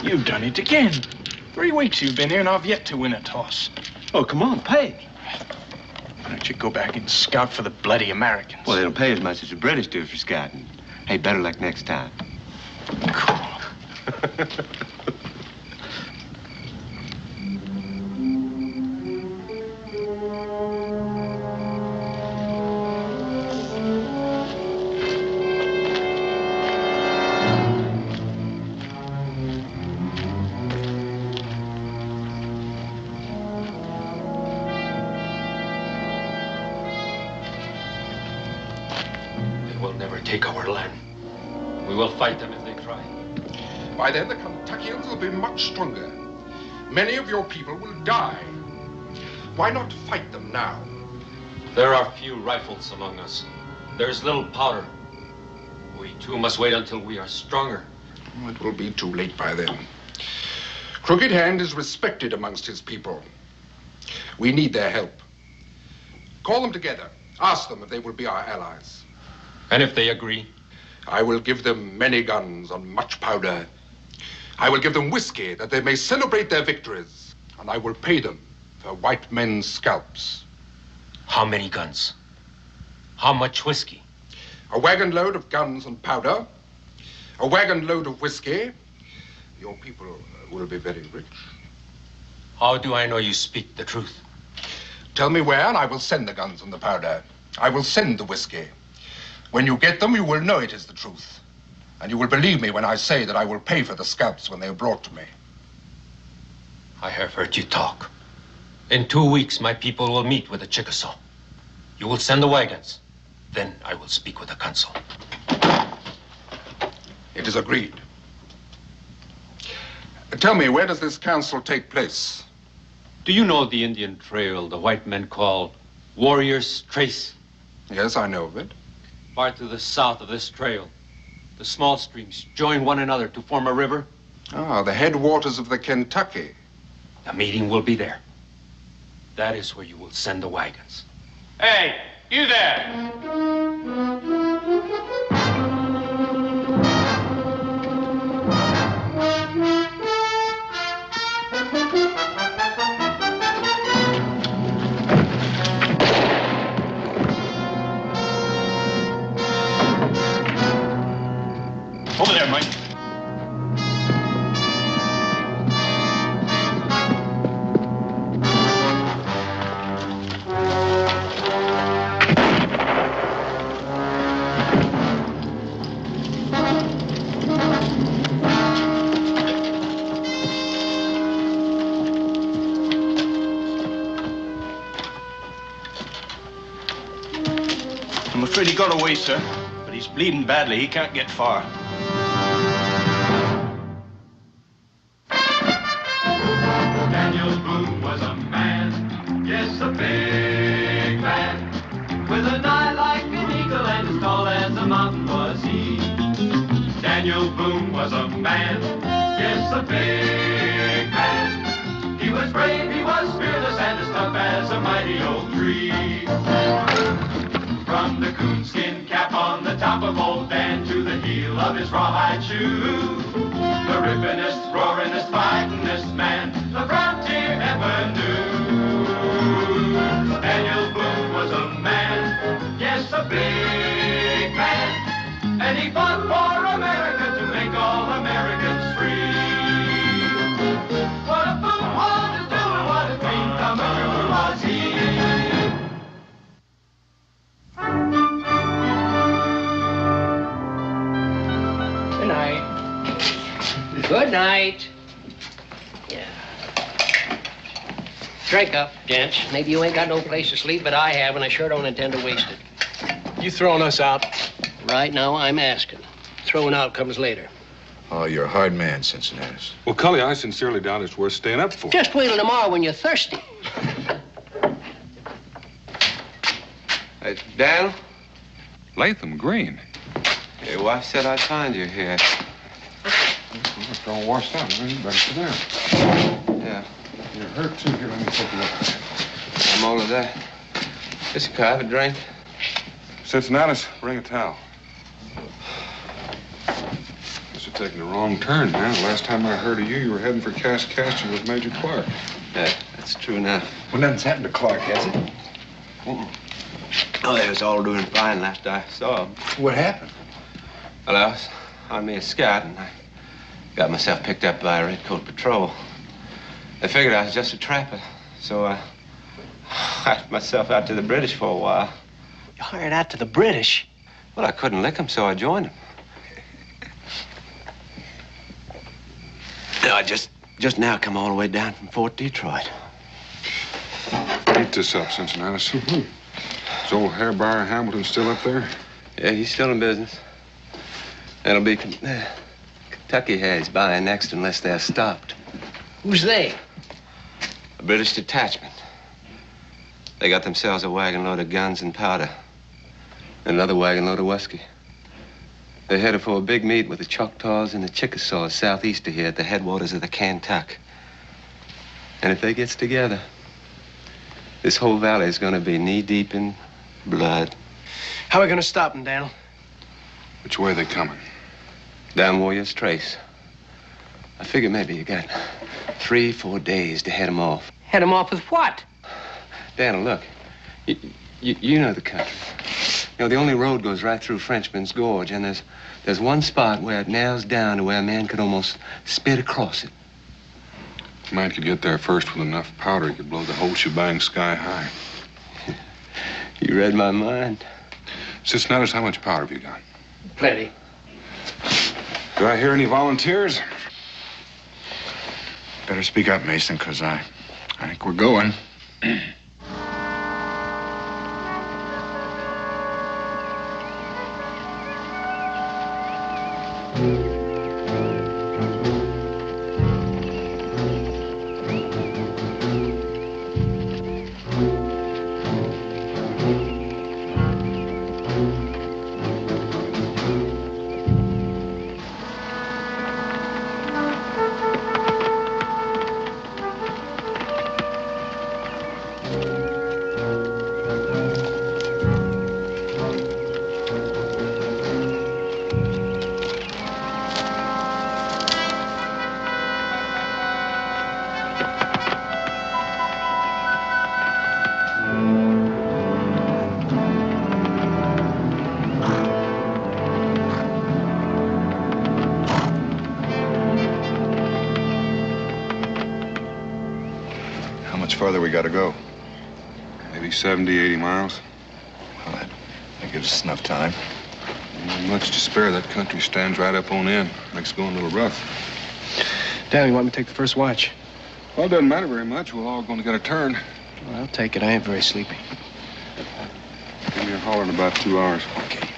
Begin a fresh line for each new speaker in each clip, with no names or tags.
You've done it again. 3 weeks you've been here, and I've yet to win a toss.
Oh, come on, pay.
Why don't you go back and scout for the bloody Americans?
Well, they don't pay as much as the British do for scouting. Hey, better luck next time.
Cool.
Take our land. We will fight them if they try.
By then, the Kentuckians will be much stronger. Many of your people will die. Why not fight them now?
There are few rifles among us. There's little powder. We too must wait until we are stronger.
It will be too late by then. Crooked Hand is respected amongst his people. We need their help. Call them together. Ask them if they will be our allies.
And if they agree?
I will give them many guns and much powder. I will give them whiskey that they may celebrate their victories. And I will pay them for white men's scalps.
How many guns? How much whiskey?
A wagon load of guns and powder. A wagon load of whiskey. Your people will be very rich.
How do I know you speak the truth?
Tell me where, and I will send the guns and the powder. I will send the whiskey. When you get them, you will know it is the truth. And you will believe me when I say that I will pay for the scalps when they are brought to me.
I have heard you talk. In 2 weeks, my people will meet with the Chickasaw. You will send the wagons. Then I will speak with the council.
It is agreed. Tell me, where does this council take place?
Do you know the Indian trail the white men call Warrior's Trace?
Yes, I know of it.
Far to the south of this trail, the small streams join one another to form a river.
Ah, the headwaters of the Kentucky.
The meeting will be there. That is where you will send the wagons.
Hey, you there!
Over there, Mike. I'm afraid he got away, sir. But he's bleeding badly. He can't get far.
Boone was a man, yes, a big man, with an eye like an eagle and as tall as a mountain was he. Daniel Boone was a man, yes, a big man. He was brave, he was fearless, and as tough as a mighty old tree. From the coonskin cap on the top of old Dan to the heel of his rawhide shoe, the rippin'est, roaring'est, fighting'est man the frontier ever knew. Daniel Boone was a man, yes, a big man, and he fought for America to make all Americans free. What a Boone wanted to do and what a clean thumber was he.
Good night. Good night. Yeah. Drink up, gents. Maybe you ain't got no place to sleep, but I have, and I sure don't intend to waste it.
You throwing us out?
Right now, I'm asking. Throwing out comes later.
Oh, you're a hard man, Cincinnati.
Well, Cully, I sincerely doubt it's worth staying up for.
Just wait till tomorrow when you're thirsty.
Hey, Dan?
Latham Green.
Your wife said I'd find you here.
It's all washed out. You better sit down.
Yeah.
You're hurt, too. Here, let me take a look.
I'm all of that. Just a have a drink.
Cincinnati, bring a towel. Mr. taking the wrong turn, man. Last time I heard of you, you were heading for Kaskaskia with Major Clark.
Yeah, that's true now.
Well, nothing's happened to Clark, has it?
Oh, they was all doing fine last I saw them.
What happened?
Well, I was on me a scout, and I got myself picked up by a redcoat patrol. They figured I was just a trapper, so I hired myself out to the British for a while.
You hired out to the British?
Well, I couldn't lick them, so I joined them. No, I just now come all the way down from Fort Detroit.
Keep this up, Cincinnatus. Is old Hair Bar Hamilton still up there?
Yeah, he's still in business. That'll be Kentucky has buying next unless they're stopped.
Who's they?
A British detachment. They got themselves a wagon load of guns and powder. And another wagon load of whiskey. They're headed for a big meet with the Choctaws and the Chickasaws southeast of here at the headwaters of the Kaintuck. And if they gets together, this whole valley is going to be knee-deep in blood.
How are we going to stop them, Daniel?
Which way are they coming?
Down Warrior's Trace. I figure maybe you got 3-4 days to head them off.
Head them off with what?
Daniel, look. You know the country. You know, the only road goes right through Frenchman's Gorge, and there's one spot where it narrows down to where a man could almost spit across it.
A man could get there first with enough powder, he could blow the whole shebang sky high.
You read my mind.
Cincinnatus, how much powder have you got?
Plenty.
Do I hear any volunteers?
Better speak up, Mason, because I think we're going. Further we got to go?
Maybe 70, 80 miles.
Well, that gives us enough time.
Not much to spare. That country stands right up on end. Makes going a little rough.
Dad, you want me to take the first watch?
Well, it doesn't matter very much. We're all going to get a turn.
Well, I'll take it. I ain't very sleepy.
Give me a holler in about 2 hours.
Okay.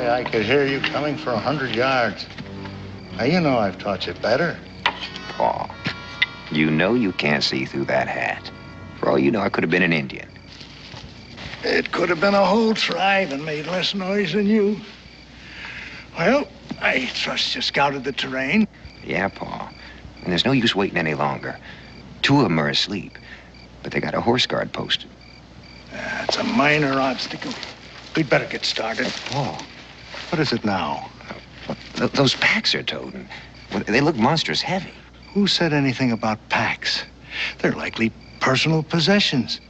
I could hear you coming for 100 yards. Now, you know I've taught you better.
Paul, you know you can't see through that hat. For all you know, I could have been an Indian.
It could have been a whole tribe and made less noise than you. Well, I trust you scouted the terrain.
Yeah, Paul. And there's no use waiting any longer. 2 of them are asleep, but they got a horse guard posted.
That's a minor obstacle. We'd better get started.
Paul.
What is it now?
Those packs they're toting. Well, they look monstrous heavy.
Who said anything about packs? They're likely personal possessions.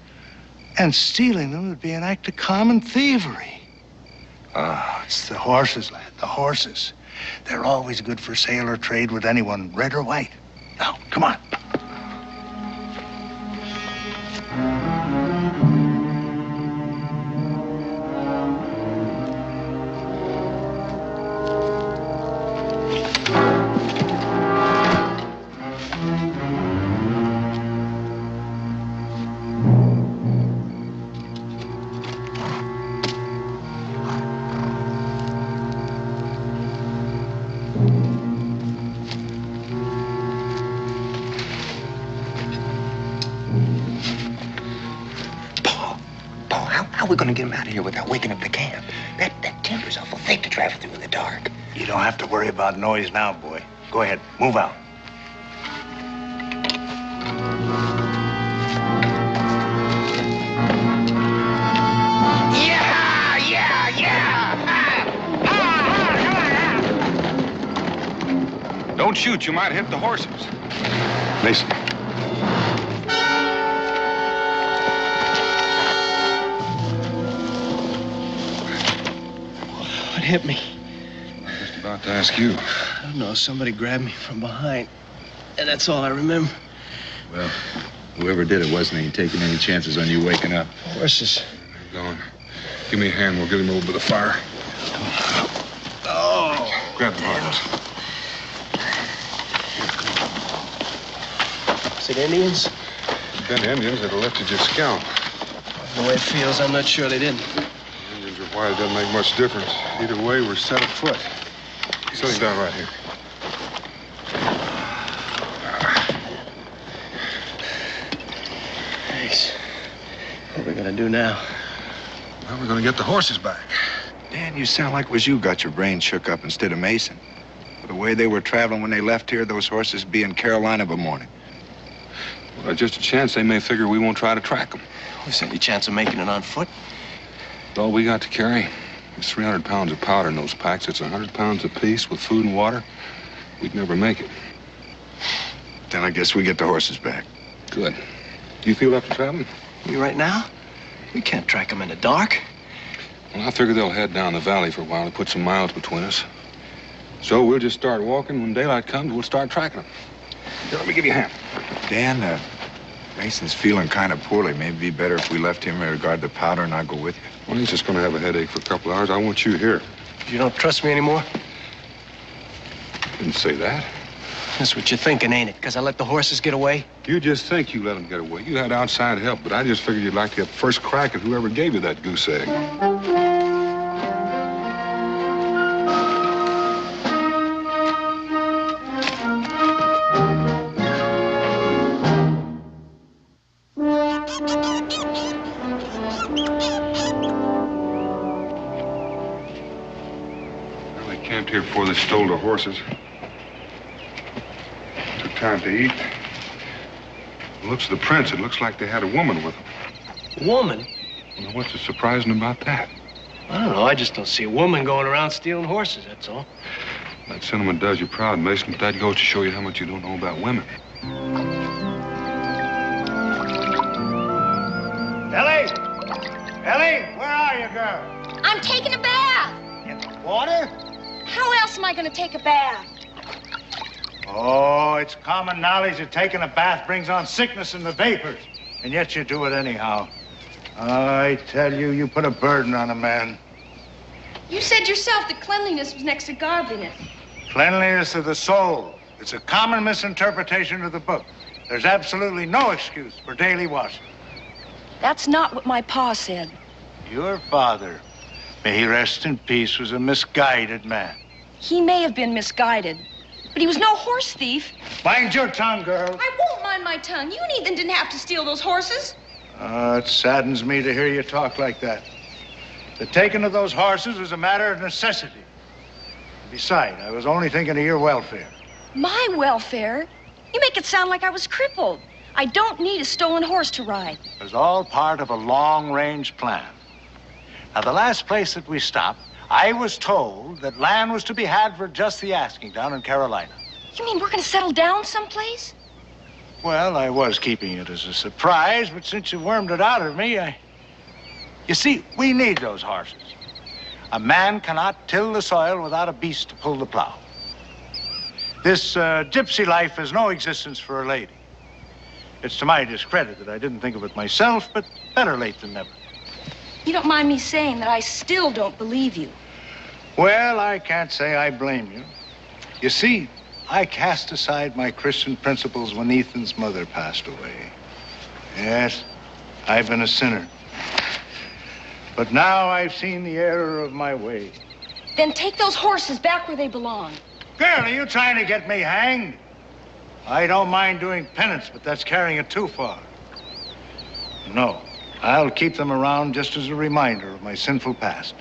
And stealing them would be an act of common thievery. It's the horses, lad, the horses. They're always good for sale or trade with anyone, red or white. Now, come on.
gonna get them out of here without waking up the camp. That timber's awful thick to travel through in the dark.
You don't have to worry about noise now, boy. Go ahead, move out.
Don't shoot, you might hit the horses. Mason.
What hit me?
I'm just about to ask you.
I don't know. Somebody grabbed me from behind. And that's all I remember.
Well, whoever did it wasn't ain't taking any chances on you waking up.
Horses.
They're gone. Give me a hand. We'll get him over by the fire.
Oh.
Grab the horses.
Is it Indians?
If they'd been Indians, they'd have lifted your scalp.
The way it feels, I'm not sure they didn't.
Indians or white, it doesn't make much difference. Either way, we're set afoot. Sit him down right here.
Thanks. What are we gonna do now?
Well, we're gonna get the horses back.
Dan, you sound like it was you got your brain shook up instead of Mason. The way they were traveling when they left here, those horses be in Carolina by morning.
Well, there's just a chance they may figure we won't try to track them.
There's any chance of making it on foot?
All we got to carry is 300 pounds of powder in those packs. It's 100 pounds apiece with food and water. We'd never make it.
Then I guess we get the horses back.
Good. Do you feel up to traveling?
Me right now? We can't track them in the dark.
Well, I figure they'll head down the valley for a while to put some miles between us. So we'll just start walking. When daylight comes, we'll start tracking them. Here, let me give you a hand.
Dan, Mason's feeling kind of poorly. Maybe it'd be better if we left him in regard to powder and I'll go with you.
Well, he's just going to have a headache for a couple of hours. I want you here.
You don't trust me anymore?
Didn't say that.
That's what you're thinking, ain't it? Because I let the horses get away?
You just think you let them get away. You had outside help, but I just figured you'd like to get first crack at whoever gave you that goose egg. Well, they camped here before they stole the horses. Took time to eat. The looks of the prints, it looks like they had a woman with them.
Woman?
Well, what's so surprising about that?
I don't know. I just don't see a woman going around stealing horses, that's all.
That sentiment does you proud, Mason, but that goes to show you how much you don't know about women.
Ellie! Ellie, where are you, girl?
I'm taking a bath.
In the water?
How else am I going to take a bath?
Oh, it's common knowledge that taking a bath brings on sickness in the vapors. And yet you do it anyhow. I tell you, you put a burden on a man.
You said yourself that cleanliness was next to godliness.
Cleanliness of the soul. It's a common misinterpretation of the book. There's absolutely no excuse for daily washing.
That's not what my pa said.
Your father, may he rest in peace, was a misguided man.
He may have been misguided, but he was no horse thief.
Mind your tongue, girl.
I won't mind my tongue. You and Ethan didn't have to steal those horses.
It saddens me to hear you talk like that. The taking of those horses was a matter of necessity. Besides, I was only thinking of your welfare.
My welfare? You make it sound like I was crippled. I don't need a stolen horse to ride.
It was all part of a long-range plan. Now, the last place that we stopped, I was told that land was to be had for just the asking down in Carolina.
You mean we're going to settle down someplace?
Well, I was keeping it as a surprise, but since you wormed it out of me, You see, we need those horses. A man cannot till the soil without a beast to pull the plow. This gypsy life has no existence for a lady. It's to my discredit that I didn't think of it myself, but better late than never.
You don't mind me saying that I still don't believe you.
Well, I can't say I blame you. You see, I cast aside my Christian principles when Ethan's mother passed away. Yes, I've been a sinner. But now I've seen the error of my way.
Then take those horses back where they belong.
Girl, are you trying to get me hanged? I don't mind doing penance, but that's carrying it too far. No, I'll keep them around just as a reminder of my sinful past.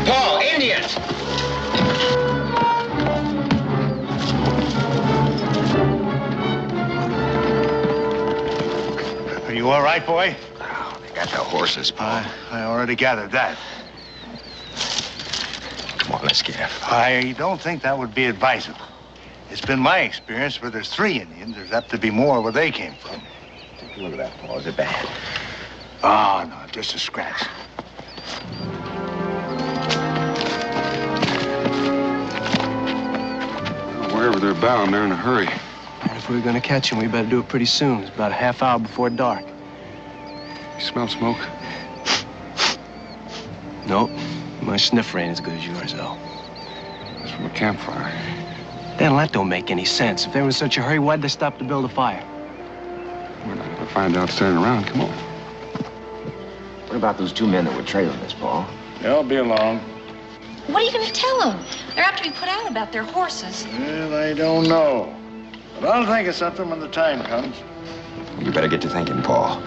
Paul, Indians!
Are you all right, boy?
Oh, they got the horses, Paul.
I already gathered that.
Come on, let's get him.
I don't think that would be advisable. It's been my experience where there's 3 Indians, there's apt to be more where they came from.
Take a look at that, Paul. Is it bad?
Oh, no, just a scratch.
Wherever they're bound, they're in a hurry.
And if we're gonna catch him, we better do it pretty soon. It's about a half hour before dark.
You smell smoke?
Nope. My sniffer ain't as good as yours, though.
It's from a campfire.
Then that don't make any sense. If they were in such a hurry, why'd they stop to build a fire?
We're not gonna find out standing around. Come on.
What about those 2 men that were trailing us, Paul?
They'll be along.
What are you going to tell them? They're apt to be put out about their horses.
Well, I don't know. But I'll think of something when the time comes.
You better get to thinking, Paul.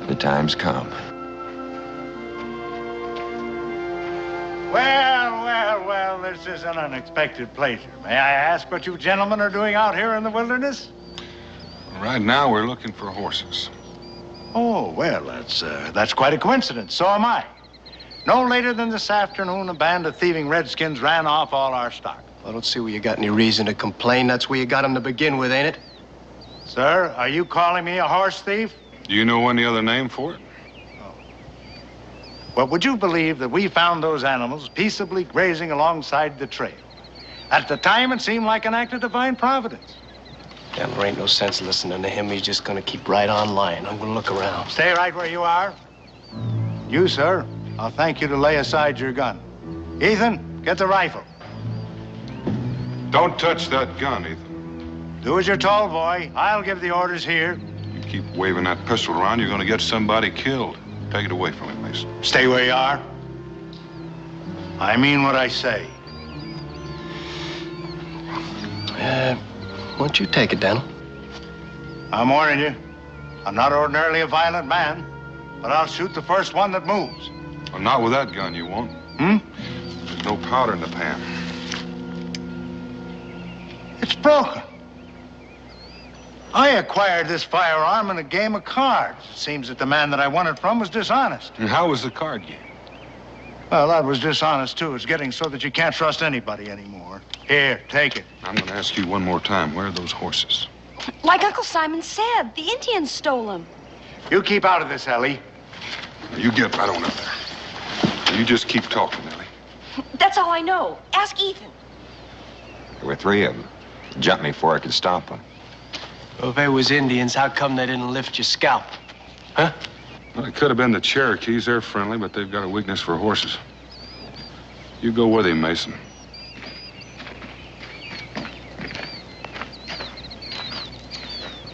The time's come.
Well, this is an unexpected pleasure. May I ask what you gentlemen are doing out here in the wilderness?
Right now, we're looking for horses.
Oh, well, that's quite a coincidence. So am I. No later than this afternoon, a band of thieving redskins ran off all our stock.
I don't see where you got any reason to complain. That's where you got him to begin with, ain't it?
Sir, are you calling me a horse thief?
Do you know any other name for it?
Well, would you believe that we found those animals peaceably grazing alongside the trail? At the time, it seemed like an act of divine providence.
Yeah, there ain't no sense listening to him. He's just gonna keep right on lying. I'm gonna look around.
Stay right where you are. You, sir, I'll thank you to lay aside your gun. Ethan, get the rifle.
Don't touch that gun, Ethan.
Do as you're told, boy. I'll give the orders here.
You keep waving that pistol around, you're gonna get somebody killed. Take it away from him, Mason.
Stay where you are. I mean what I say.
Why don't you take it, Daniel?
I'm warning you. I'm not ordinarily a violent man, but I'll shoot the first one that moves.
Well, not with that gun, you won't. There's no powder in the pan.
It's broken. I acquired this firearm in a game of cards. It seems that the man that I won it from was dishonest.
And how was the card game?
Well, that was dishonest, too. It's getting so that you can't trust anybody anymore. Here, take it.
I'm going to ask you one more time. Where are those horses?
Like Uncle Simon said, the Indians stole them.
You keep out of this, Ellie.
You get right on up there. You just keep talking, Ellie.
That's all I know. Ask Ethan.
There were 3 of them. Jumped me before I could stop them.
Well, if they was Indians, how come they didn't lift your scalp? Huh?
Well, it could have been the Cherokees. They're friendly, but they've got a weakness for horses. You go with him, Mason.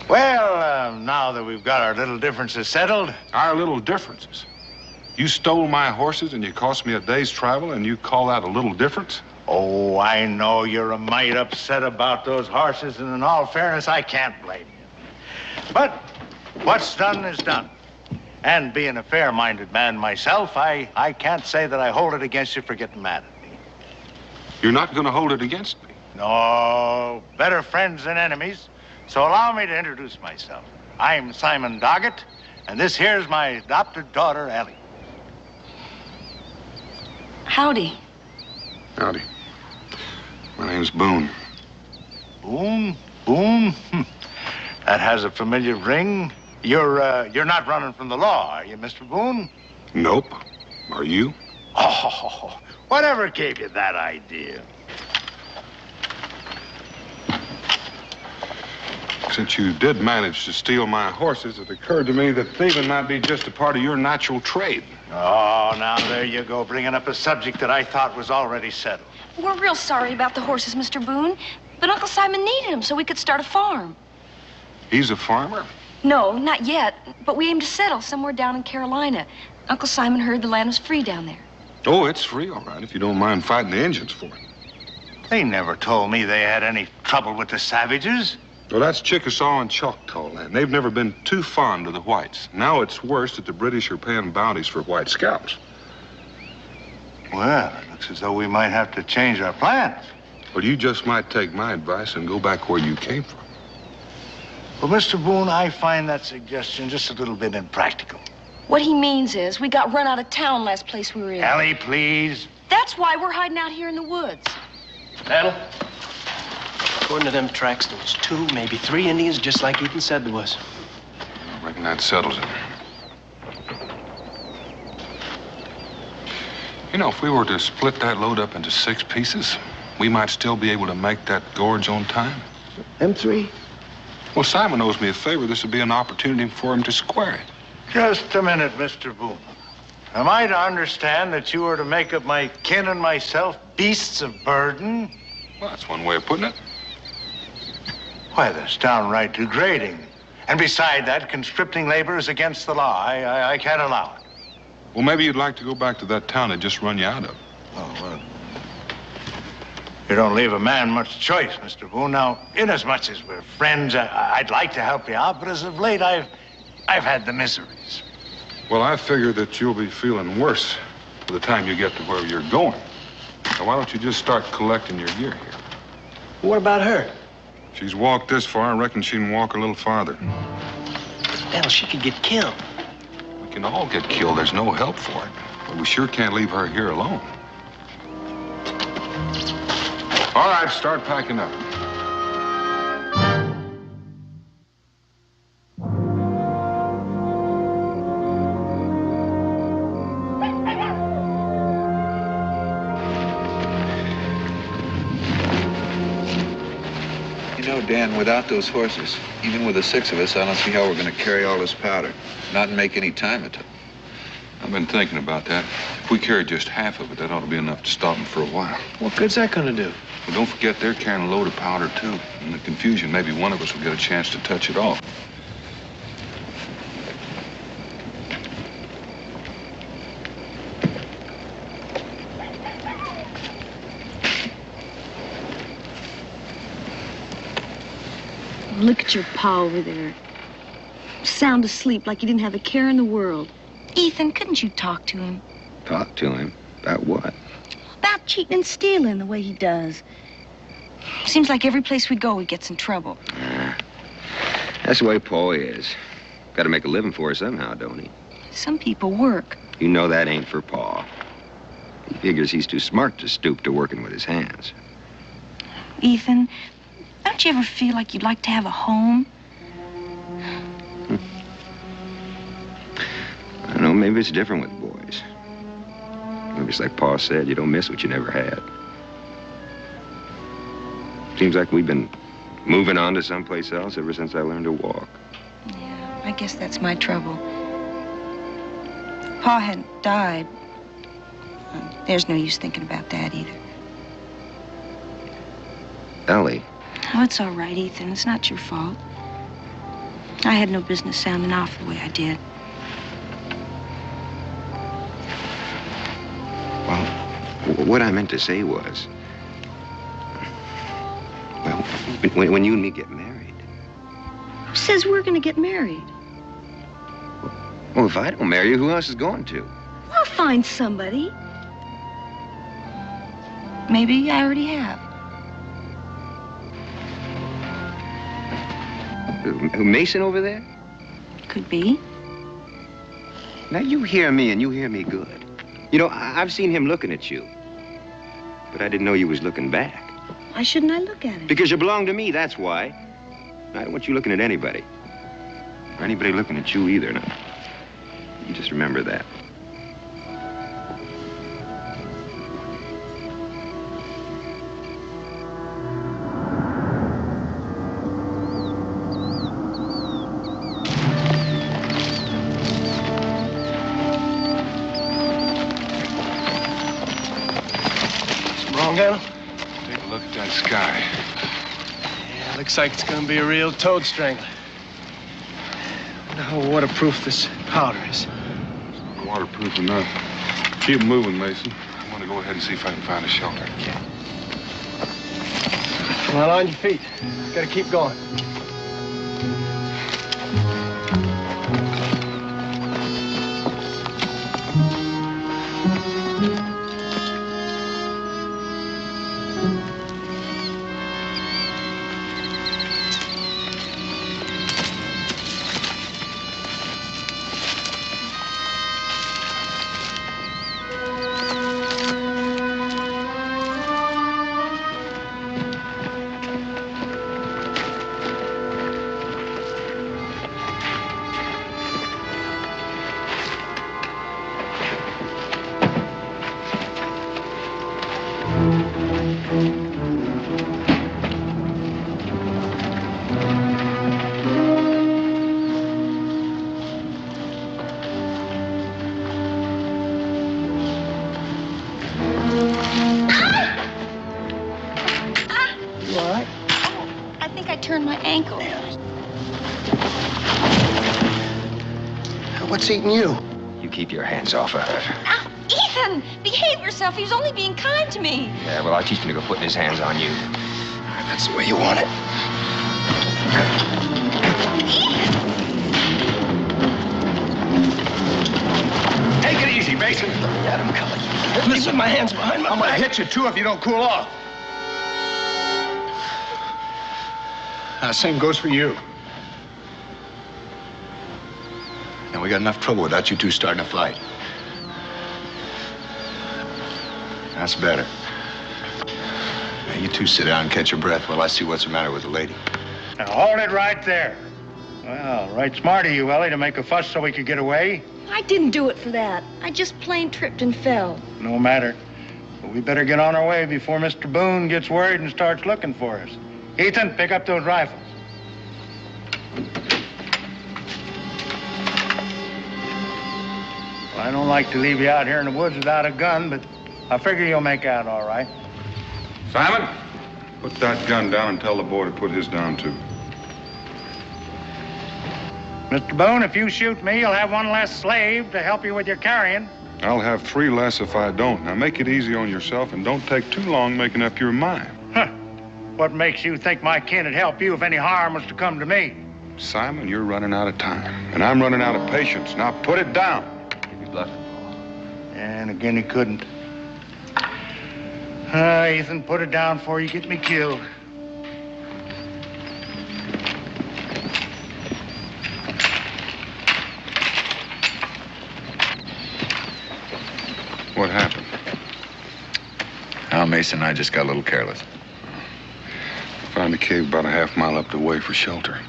Well, now that we've got our little differences settled.
Our little differences? You stole my horses and you cost me a day's travel and you call that a little difference?
Oh, I know you're a mite upset about those horses, and in all fairness, I can't blame you. But what's done is done. And being a fair-minded man myself, I can't say that I hold it against you for getting mad at me.
You're not going to hold it against me?
No, better friends than enemies. So allow me to introduce myself. I'm Simon Doggett, and this here's my adopted daughter, Ellie.
Howdy.
Howdy. My name's Boone.
Boone? Boone? That has a familiar ring. You're not running from the law, are you, Mr. Boone?
Nope. Are you?
Oh, whatever gave you that idea?
Since you did manage to steal my horses, it occurred to me that thieving might be just a part of your natural trade.
Oh, now there you go, bringing up a subject that I thought was already settled.
We're real sorry about the horses, Mr. Boone. But Uncle Simon needed them so we could start a farm.
He's a farmer?
No, not yet. But we aim to settle somewhere down in Carolina. Uncle Simon heard the land was free down there.
Oh, it's free, all right, if you don't mind fighting the Indians for it.
They never told me they had any trouble with the savages.
Well, that's Chickasaw and Choctaw land. They've never been too fond of the whites. Now it's worse that the British are paying bounties for white scalps.
Well, it looks as though we might have to change our plans.
Well, you just might take my advice and go back where you came from.
Well, Mr. Boone, I find that suggestion just a little bit impractical.
What he means is we got run out of town last place we were in.
Ellie, please.
That's why we're hiding out here in the woods.
Daniel, according to them tracks, there was 2, maybe 3 Indians, just like Ethan said there was.
I reckon that settles it. You know, if we were to split that load up into 6 pieces, we might still be able to make that gorge on time.
Them 3?
Well, Simon owes me a favor. This would be an opportunity for him to square it.
Just a minute, Mr. Boone. Am I to understand that you are to make of my kin and myself beasts of burden?
Well, that's one way of putting it.
Why, that's downright degrading. And beside that, conscripting labor is against the law. I can't allow it.
Well, maybe you'd like to go back to that town and just run you out of.
Oh, well. You don't leave a man much choice, Mr. Boone. Now, inasmuch as we're friends, I'd like to help you out, but as of late, I've had the miseries.
Well, I figure that you'll be feeling worse by the time you get to where you're going. Now, why don't you just start collecting your gear here?
What about her?
She's walked this far. I reckon she can walk a little farther.
Daniel, she could get killed.
We can all get killed. There's no help for it. But we sure can't leave her here alone. All right, start packing up.
You know, Dan, without those horses, even with the 6 of us, I don't see how we're going to carry all this powder. Not make any time at all.
I've been thinking about that. If we carry just half of it, that ought to be enough to stop them for a while.
What good's that gonna do?
Well, don't forget they're carrying a load of powder, too. In the confusion, maybe one of us will get a chance to touch it off.
Look at your pa over there. Sound asleep like he didn't have a care in the world. Ethan, couldn't you talk to him?
Talk to him? About what?
About cheating and stealing the way he does. Seems like every place we go, he gets in trouble.
That's the way Paul is. Got to make a living for her somehow, don't he?
Some people work.
You know that ain't for Paul. He figures he's too smart to stoop to working with his hands.
Ethan, don't you ever feel like you'd like to have a home?
I don't know, maybe it's different with boys. Maybe it's like Pa said, you don't miss what you never had. Seems like we've been moving on to someplace else ever since I learned to walk.
Yeah, I guess that's my trouble. Pa hadn't died. There's no use thinking about that either.
Ellie.
Oh, it's all right, Ethan. It's not your fault. I had no business sounding off the way I did.
Well, what I meant to say was, well, when you and me get married.
Who says we're going to get married?
Well, if I don't marry you, who else is going to?
I'll find somebody. Maybe I already have.
Mason over there?
Could be.
Now, you hear me, and you hear me good. You know, I've seen him looking at you. But I didn't know you was looking back.
Why shouldn't I look at him?
Because you belong to me, that's why. I don't want you looking at anybody. Or anybody looking at you either. Now, you just remember that.
handle?
Take a look at that sky.
Yeah, looks like it's gonna be a real toad strangler. I wonder how waterproof this powder is.
Waterproof enough. Keep moving, Mason. I want to go ahead and see if I can find a shelter.
Well, on your feet. Gotta keep going.
What's eating you?
You keep your hands off of her.
Ethan, behave yourself. He was only being kind to me.
Yeah, well, I'll teach him to go putting his hands on you.
That's the way you want it.
Take it easy, Mason.
Let him come. Let me put my hands behind my
I'm gonna
back.
hit you, too, if you don't cool off.
Same goes for you. And we got enough trouble without you two starting a fight. That's better. Now, you two sit down and catch your breath while I see what's the matter with the lady.
Now, hold it right there. Well, right smart of you, Ellie, to make a fuss so we could get away.
I didn't do it for that. I just plain tripped and fell.
No matter. But we better get on our way before Mr. Boone gets worried and starts looking for us. Ethan, pick up those rifles. Well, I don't like to leave you out here in the woods without a gun, but I figure you'll make out all right.
Simon, put that gun down and tell the boy to put his down, too.
Mr. Boone, if you shoot me, you'll have one less slave to help you with your carrying.
I'll have 3 less if I don't. Now, make it easy on yourself and don't take too long making up your mind.
Huh. What makes you think my kin would help you if any harm was to come to me?
Simon, you're running out of time, and I'm running out of patience. Now, put it down.
You'd be bluffing, Paul.
And again, he couldn't. Ethan, put it down before you get me killed.
What happened?
Now, Mason and I just got a little careless.
Found a cave about a half-mile up the way for shelter.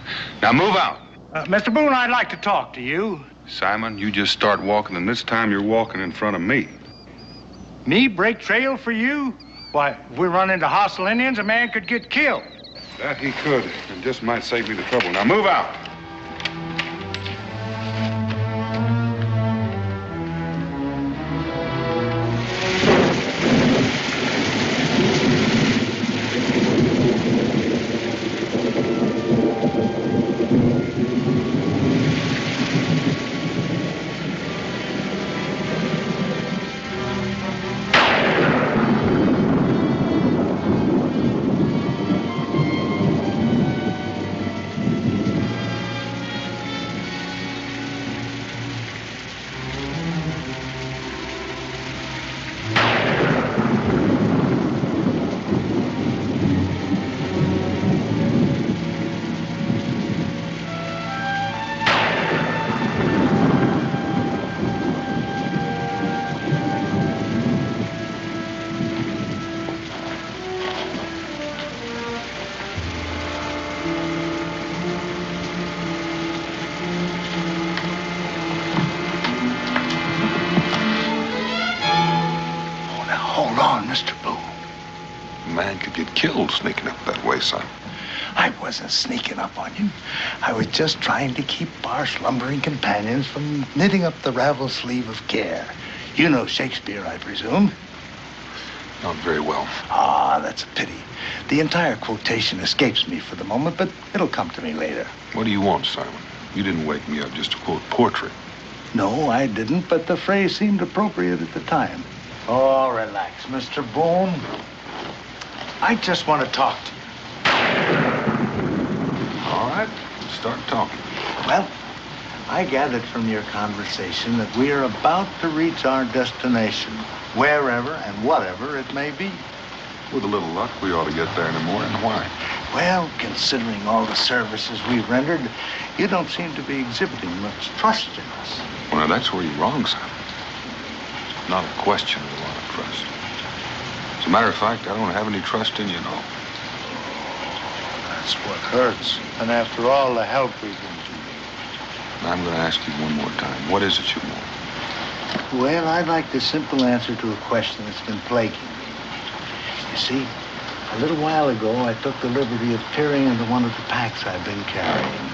Now, move out.
Mr. Boone, I'd like to talk to you.
Simon, you just start walking, and this time you're walking in front of me.
Me break trail for you? Why, if we run into hostile Indians, a man could get killed.
That he could, and just might save me the trouble. Now, move out.
Killed sneaking up that way, son.
I wasn't sneaking up on you. I was just trying to keep our slumbering companions from knitting up the ravel sleeve of care. You know Shakespeare, I presume.
Not very well.
Ah, that's a pity. The entire quotation escapes me for the moment, but it'll come to me later.
What do you want, Simon? You didn't wake me up just to quote poetry.
No, I didn't, but the phrase seemed appropriate at the time. Oh, relax, Mr. Boone. I just want to talk to you.
All right, start talking.
Well, I gathered from your conversation that we are about to reach our destination, wherever and whatever it may be.
With a little luck, we ought to get there in the morning. Why?
Well, considering all the services we've rendered, you don't seem to be exhibiting much trust in us.
Well, now, that's where you're wrong, Simon. It's not a question of a lot of trust. As a matter of fact, I don't have any trust in you at all.
That's what hurts. And after all the help we've been
Now, I'm going to ask you one more time. What is it you want?
Well, I'd like the simple answer to a question that's been plaguing me. You see, a little while ago, I took the liberty of peering into one of the packs I've been carrying.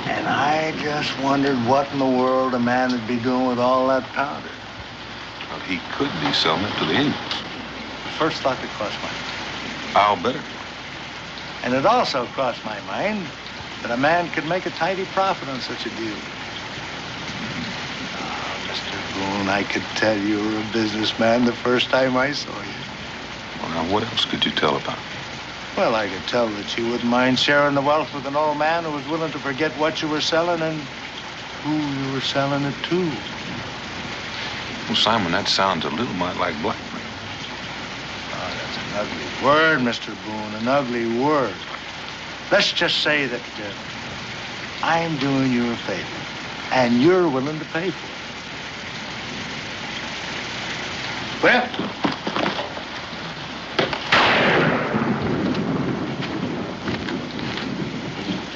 And I just wondered what in the world a man would be doing with all that powder.
Well, he could be selling it to the Indians.
The first thought that crossed my mind.
I'll bet it.
And it also crossed my mind that a man could make a tidy profit on such a deal. Oh, Mr. Boone, I could tell you were a businessman the first time I saw you.
Well, now, what else could you tell about it?
Well, I could tell that you wouldn't mind sharing the wealth with an old man who was willing to forget what you were selling and who you were selling it to.
Well, Simon, that sounds a little mite like blackmail.
Oh, that's an ugly word, Mr. Boone, an ugly word. Let's just say that I'm doing you a favor, and you're willing to pay for it. Well,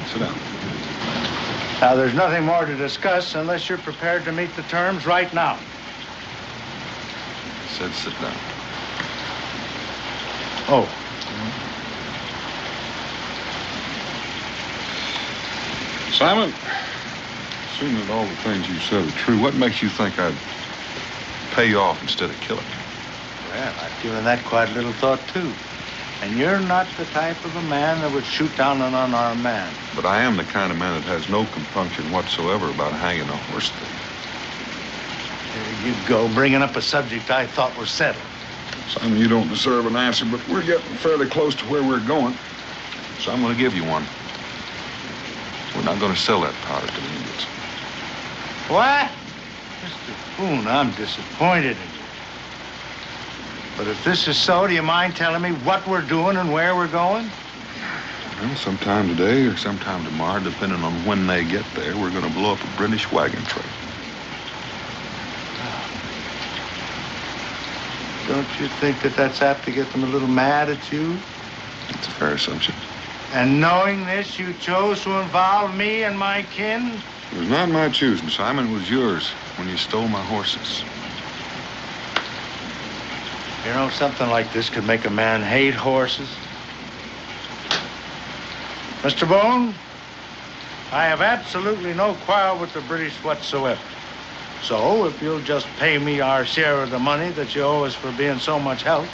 sit down.
Now, there's nothing more to discuss unless you're prepared to meet the terms right now.
I said sit down.
Oh.
Simon, assuming that all the things you said are true, what makes you think I'd pay you off instead of killing you?
Well, I've given that quite a little thought, too. And you're not the type of a man that would shoot down an unarmed man.
But I am the kind of man that has no compunction whatsoever about hanging a horse thief.
There you go, bringing up a subject I thought was settled.
Simon, you don't deserve an answer, but we're getting fairly close to where we're going. So I'm going to give you one. We're not going to sell that powder to the Indians.
What? Mr. Boone, I'm disappointed in you. But if this is so, do you mind telling me what we're doing and where we're going?
Well, sometime today or sometime tomorrow, depending on when they get there, we're going to blow up a British wagon train.
Don't you think that that's apt to get them a little mad at you?
That's a fair assumption.
And knowing this, you chose to involve me and my kin?
It was not my choosing, Simon. It was yours when you stole my horses.
You know, something like this could make a man hate horses. Mr. Boone, I have absolutely no quarrel with the British whatsoever. So, if you'll just pay me our share of the money that you owe us for being so much help.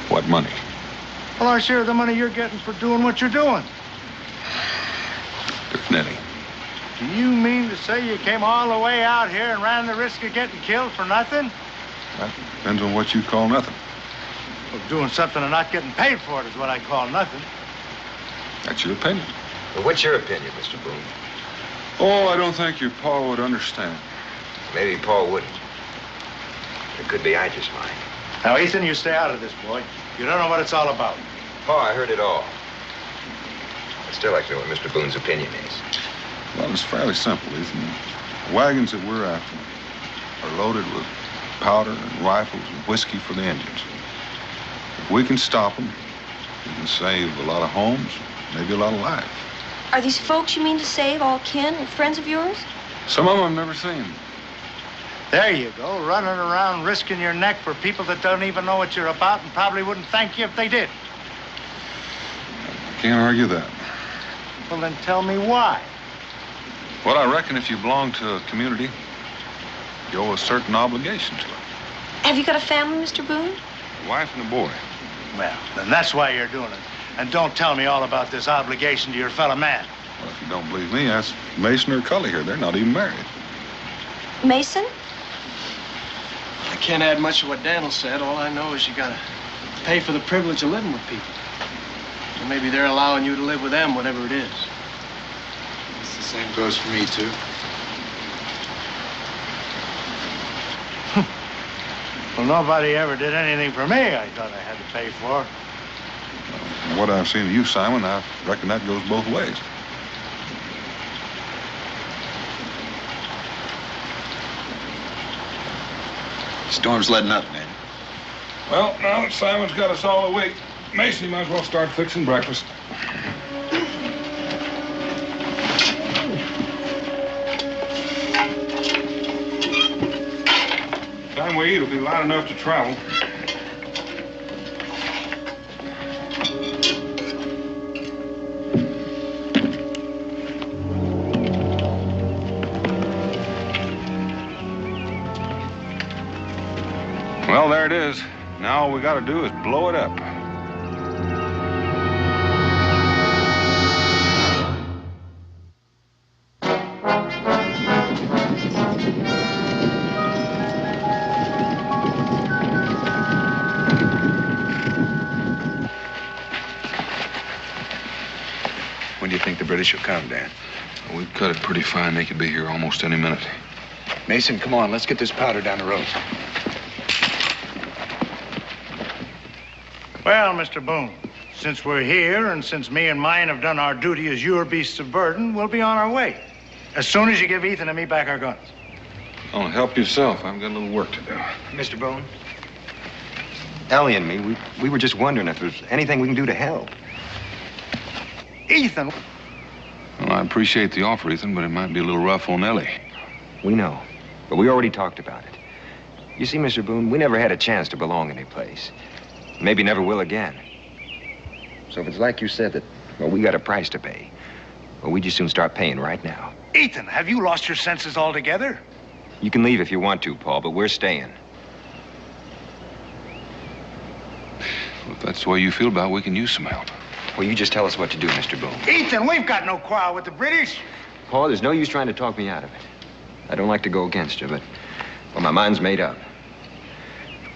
What money?
Well, our share of the money you're getting for doing what you're doing.
There isn't any.
Do you mean to say you came all the way out here and ran the risk of getting killed for nothing?
That depends on what you call nothing.
Well, doing something and not getting paid for it is what I call nothing.
That's your opinion.
Well, what's your opinion, Mr. Boone?
Oh, I don't think your pa would understand.
Maybe Paul wouldn't. It could be I just might.
Now, Ethan, you stay out of this, boy. You don't know what it's all about.
Pa, I heard it all. I'd still like to know what Mr. Boone's opinion is.
Well, it's fairly simple, Ethan. The wagons that we're after are loaded with powder and rifles and whiskey for the Indians. If we can stop them, we can save a lot of homes, maybe a lot of lives.
Are these folks you mean to save all kin and friends of yours?
Some of them I've never seen.
There you go, running around risking your neck for people that don't even know what you're about and probably wouldn't thank you if they did.
I can't argue that.
Well, then tell me why.
Well, I reckon if you belong to a community, You owe a certain obligation to her.
Have you got a family, Mr. Boone?
A wife and a boy.
Well, then that's why you're doing it. And don't tell me all about this obligation to your fellow man.
Well, if you don't believe me, ask Mason or Cully here. They're not even married.
Mason?
I can't add much to what Daniel said. All I know is you gotta pay for the privilege of living with people. So maybe they're allowing you to live with them, whatever it is.
It's the same goes for me, too.
Well, nobody ever did anything for me I thought I had to pay for.
From what I've seen of you, Simon, I reckon that goes both ways.
Storm's letting up, man.
Well, now that Simon's got us all awake, Mason, you might as well start fixing breakfast. Time we eat will be light enough to travel. Well, there it is. Now all we gotta do is blow it up.
When do you think the British will come, Dan?
We've cut it pretty fine. They could be here almost any minute.
Mason, come on. Let's get this powder down the road.
Well, Mr. Boone, since we're here and since me and mine have done our duty as your beasts of burden, we'll be on our way. As soon as you give Ethan and me back our guns.
Oh, help yourself. I've got a little work to do.
Mr. Boone, Ellie and me, we were just wondering if there's anything we can do to help.
Ethan!
Well, I appreciate the offer, Ethan, but it might be a little rough on Ellie.
We know, but we already talked about it. You see, Mr. Boone, we never had a chance to belong any place. Maybe never will again. So if it's like you said that, well, we got a price to pay, well, we just soon start paying right now.
Ethan, have you lost your senses altogether?
You can leave if you want to, Paul, but we're staying.
Well, if that's the way you feel about it, we can use some help.
Well, you just tell us what to do, Mr. Boone.
Ethan, we've got no quarrel with the British.
Paul, there's no use trying to talk me out of it. I don't like to go against you, but, well, my mind's made up.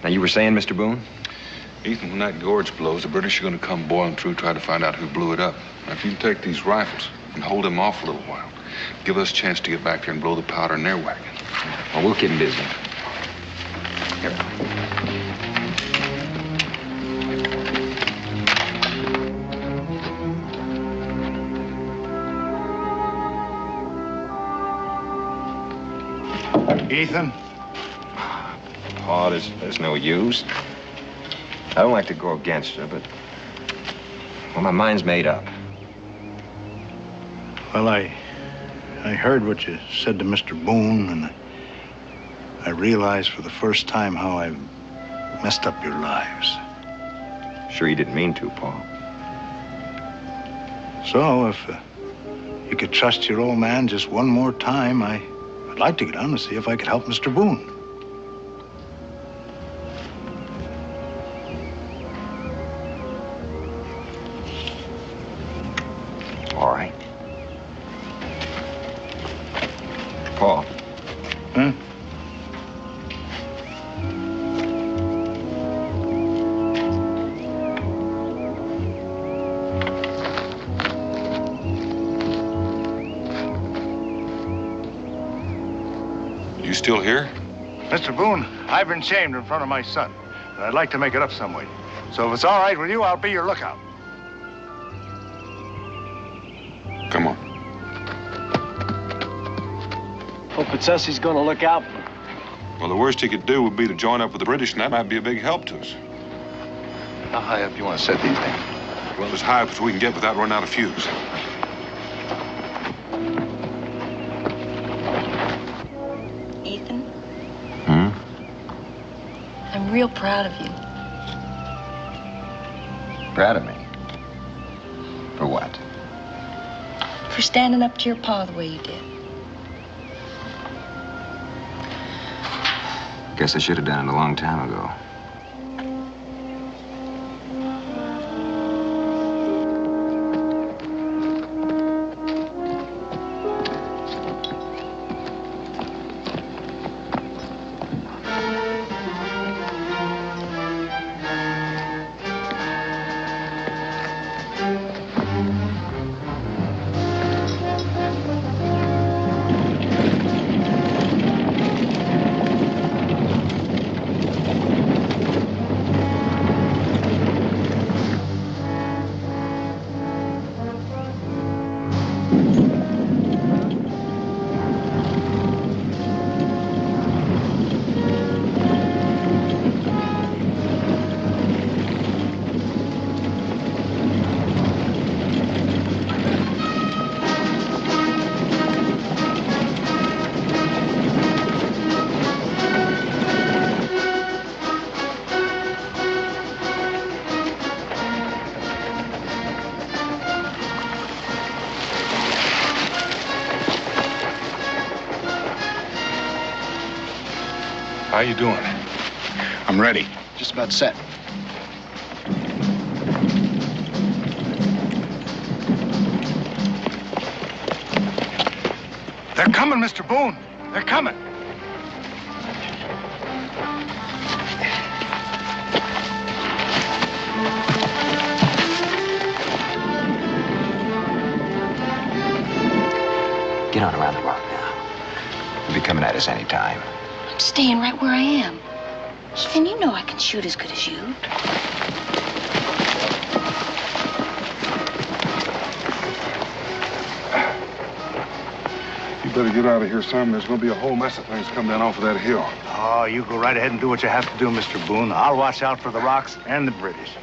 Now, you were saying, Mr. Boone?
Ethan, when that gorge blows, the British are going to come boiling through, try to find out who blew it up. Now, if you can take these rifles and hold them off a little while, give us a chance to get back there and blow the powder in their wagon.
Well, we'll keep them busy. Here.
Ethan?
Paul, there's no use. I don't like to go against you, but, well, my mind's made up.
Well, I heard what you said to Mr. Boone, and I realized for the first time how I've messed up your lives.
Sure you didn't mean to, Paul.
So, if you could trust your old man just one more time, I'd like to go down and see if I could help Mr. Boone.
All right. Paul.
Huh?
You still here?
Mr. Boone, I've been shamed in front of my son, and I'd like to make it up some way. So if it's all right with you, I'll be your lookout.
Come on.
Hope it's us he's gonna look out for.
Well, the worst he could do would be to join up with the British, and that might be a big help to us.
How high up do you want to set these things?
Well, as high up as we can get without running out of fuse.
Ethan,
Hmm?
I'm real proud of you.
Proud of me? For what?
For standing up to your pa the way you did.
Guess I should have done it a long time ago.
How you doing?
I'm ready. Just about set. They're coming, Mr. Boone. They're coming.
Get on around the rock now. They'll be coming at us any time.
I'm staying right where I am. Ethan, you know I can shoot as good as you.
You better get out of here, son. There's going to be a whole mess of things coming down off of that hill.
Oh, you go right ahead and do what you have to do, Mr. Boone. I'll watch out for the rocks and the British.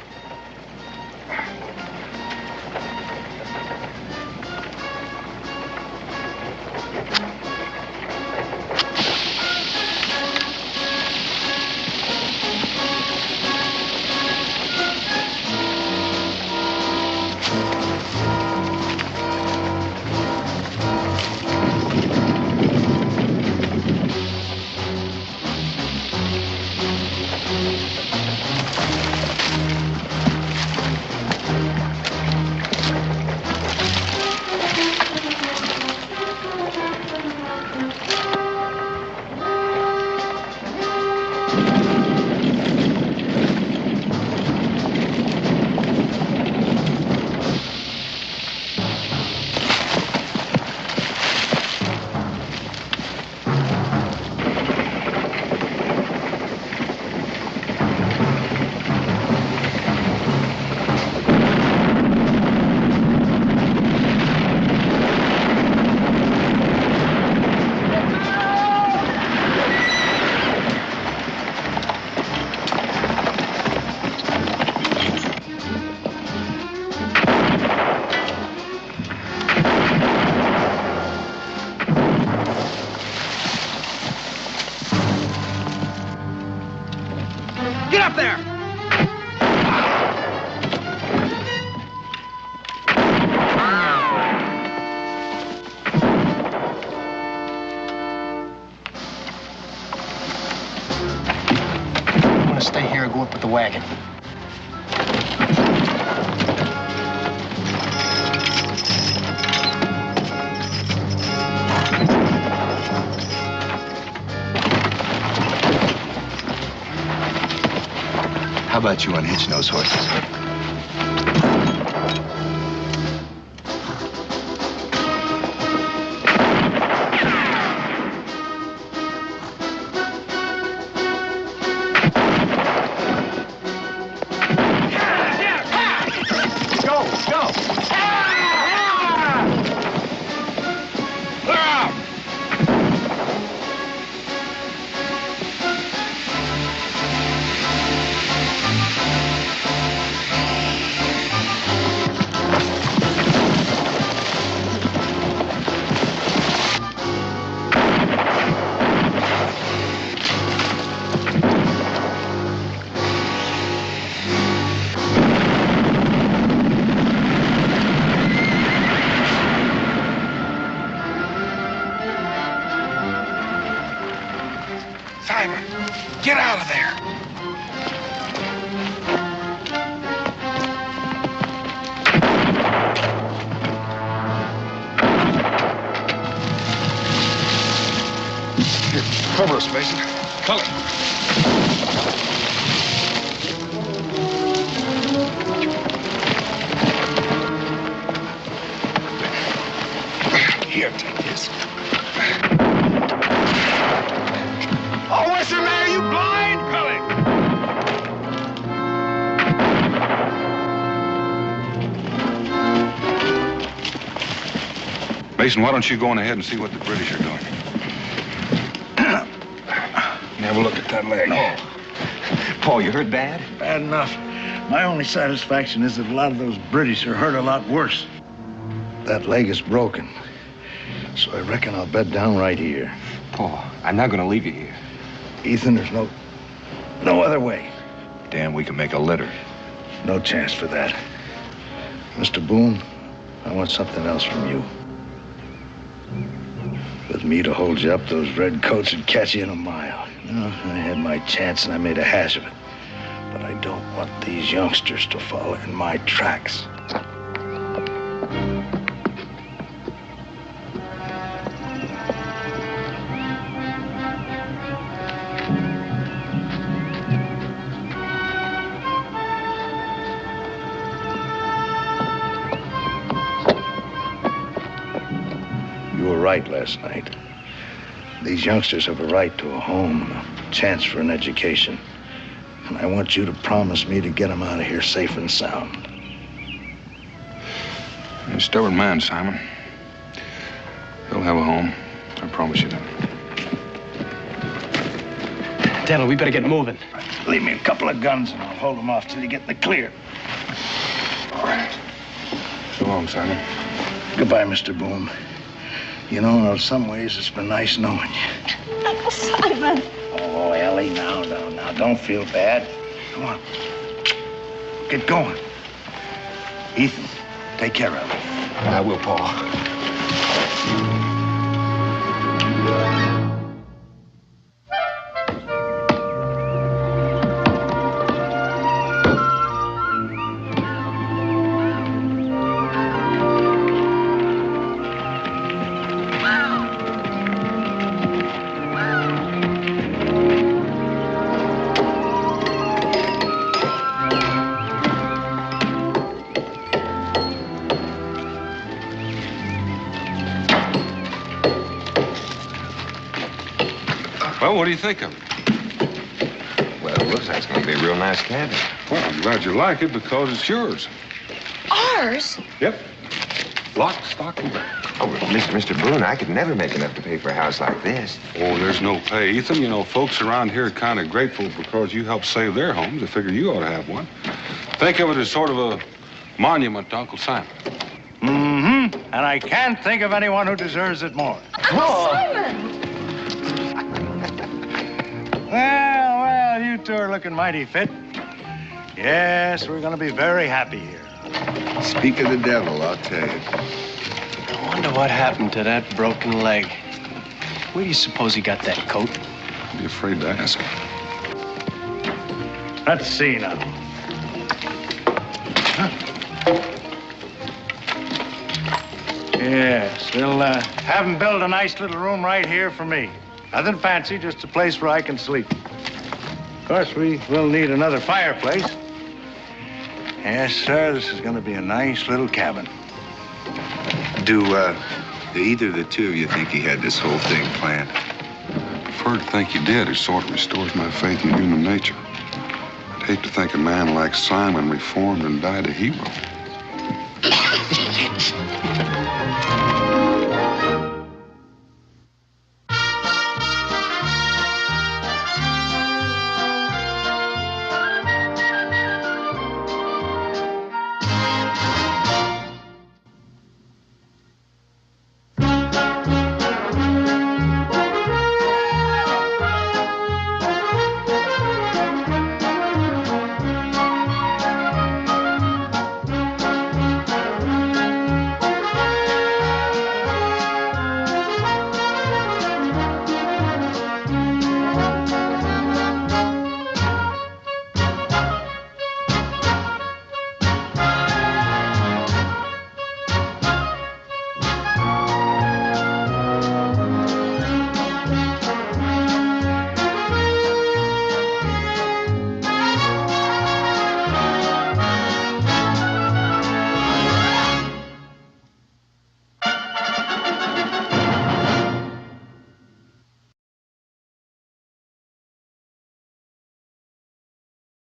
Get up there!
I'm gonna stay here and go up with the wagon.
How about you unhitching those horses?
Get out of there!
Here, cover us, Mason. Cully. Here, take this.
Oh, what's the matter? You blind?
Cully! Mason, why don't you go on ahead and see what the British are doing? Have a look at that leg.
Oh. Paul, you hurt bad?
Bad enough. My only satisfaction is that a lot of those British are hurt a lot worse. That leg is broken. So I reckon I'll bed down right here.
Paul, I'm not going to leave you here.
Ethan, there's no other way.
Dan, we can make a litter.
No chance for that. Mr. Boone, I want something else from you. With me to hold you up, those red coats would catch you in a mile. No, I had my chance and I made a hash of it. But I don't want these youngsters to follow in my tracks. You were right last night. These youngsters have a right to a home and a chance for an education. And I want you to promise me to get them out of here safe and sound.
You're a stubborn man, Simon. They'll have a home. I promise you that.
Daniel, we better get moving.
Leave me a couple of guns and I'll hold them off till you get in the clear.
All right. So long, Simon.
Goodbye, Mr. Boone. You know, in some ways, it's been nice knowing you.
Uncle Simon.
Oh, Ellie, now, don't feel bad. Come on. Get going. Ethan, take care of him.
I will, Paul.
Well, what do you think of it?
Well, it looks like it's going to be a real nice cabin.
Well, I'm glad you like it because it's yours.
Ours?
Yep. Lock, stock, and barrel.
Oh, but Mr. Boone, I could never make enough to pay for a house like this.
Oh, there's no pay, Ethan. You know, folks around here are kind of grateful because you helped save their homes. They figure you ought to have one. Think of it as sort of a monument to Uncle Simon.
Mm-hmm. And I can't think of anyone who deserves it more.
Uncle Simon!
Well, you two are looking mighty fit. Yes, we're going to be very happy here.
Speak of the devil, I'll tell you.
I wonder what happened to that broken leg. Where do you suppose he got that coat?
I'd be afraid to ask.
Let's see now. Yes, we'll have him build a nice little room right here for me. Nothing fancy, just a place where I can sleep. Of course, we will need another fireplace. Yes, sir, this is going to be a nice little cabin.
Do either of the two of you think he had this whole thing planned?
I prefer to think you did. It sort of restores my faith in human nature. I'd hate to think a man like Simon reformed and died a hero.